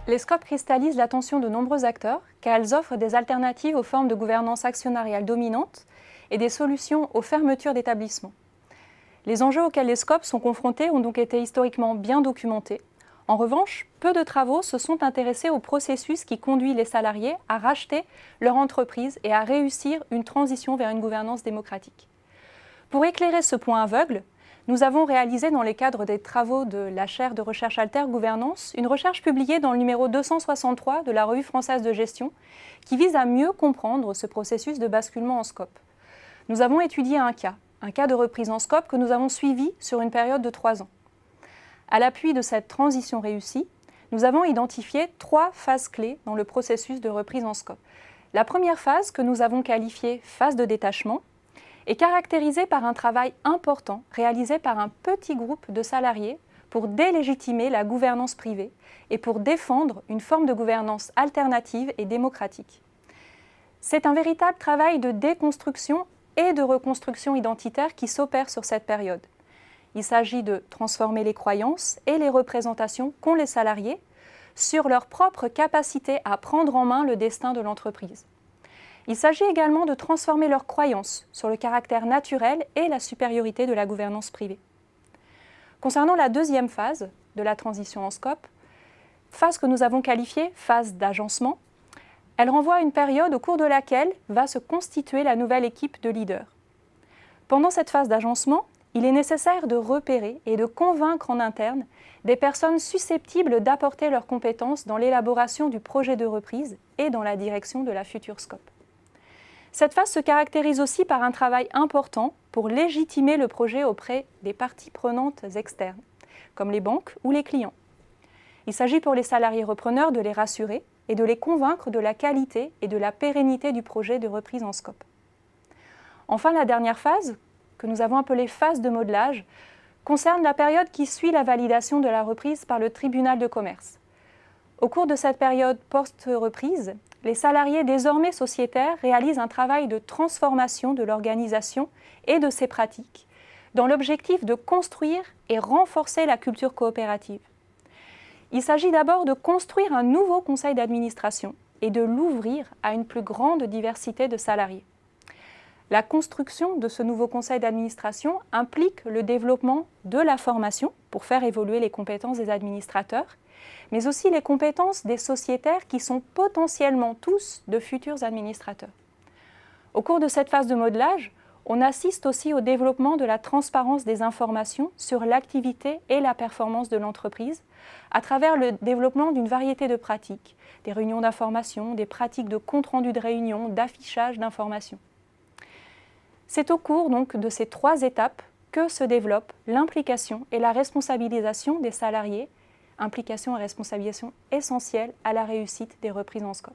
Les SCOP cristallisent l'attention de nombreux acteurs car elles offrent des alternatives aux formes de gouvernance actionnariale dominantes et des solutions aux fermetures d'établissements. Les enjeux auxquels les SCOP sont confrontés ont donc été historiquement bien documentés. En revanche, peu de travaux se sont intéressés au processus qui conduit les salariés à racheter leur entreprise et à réussir une transition vers une gouvernance démocratique. Pour éclairer ce point aveugle, nous avons réalisé dans le cadre des travaux de la chaire de recherche Alter-Gouvernance une recherche publiée dans le numéro 263 de la Revue française de gestion qui vise à mieux comprendre ce processus de basculement en SCOP. Nous avons étudié un cas de reprise en SCOP que nous avons suivi sur une période de 3 ans. À l'appui de cette transition réussie, nous avons identifié 3 phases clés dans le processus de reprise en SCOP. La première phase, que nous avons qualifiée phase de détachement, est caractérisée par un travail important réalisé par un petit groupe de salariés pour délégitimer la gouvernance privée et pour défendre une forme de gouvernance alternative et démocratique. C'est un véritable travail de déconstruction et de reconstruction identitaire qui s'opère sur cette période. Il s'agit de transformer les croyances et les représentations qu'ont les salariés sur leur propre capacité à prendre en main le destin de l'entreprise. Il s'agit également de transformer leurs croyances sur le caractère naturel et la supériorité de la gouvernance privée. Concernant la deuxième phase de la transition en SCOP, phase que nous avons qualifiée phase d'agencement, elle renvoie à une période au cours de laquelle va se constituer la nouvelle équipe de leaders. Pendant cette phase d'agencement, il est nécessaire de repérer et de convaincre en interne des personnes susceptibles d'apporter leurs compétences dans l'élaboration du projet de reprise et dans la direction de la future SCOP. Cette phase se caractérise aussi par un travail important pour légitimer le projet auprès des parties prenantes externes, comme les banques ou les clients. Il s'agit pour les salariés repreneurs de les rassurer et de les convaincre de la qualité et de la pérennité du projet de reprise en SCOP. Enfin, la dernière phase, que nous avons appelée phase de modelage, concerne la période qui suit la validation de la reprise par le tribunal de commerce. Au cours de cette période post-reprise, les salariés désormais sociétaires réalisent un travail de transformation de l'organisation et de ses pratiques, dans l'objectif de construire et renforcer la culture coopérative. Il s'agit d'abord de construire un nouveau conseil d'administration et de l'ouvrir à une plus grande diversité de salariés. La construction de ce nouveau conseil d'administration implique le développement de la formation pour faire évoluer les compétences des administrateurs, mais aussi les compétences des sociétaires qui sont potentiellement tous de futurs administrateurs. Au cours de cette phase de modelage, on assiste aussi au développement de la transparence des informations sur l'activité et la performance de l'entreprise à travers le développement d'une variété de pratiques, des réunions d'information, des pratiques de compte-rendu de réunion, d'affichage d'informations. C'est au cours donc de ces 3 étapes que se développe l'implication et la responsabilisation des salariés, implication et responsabilisation essentielles à la réussite des reprises en SCOP.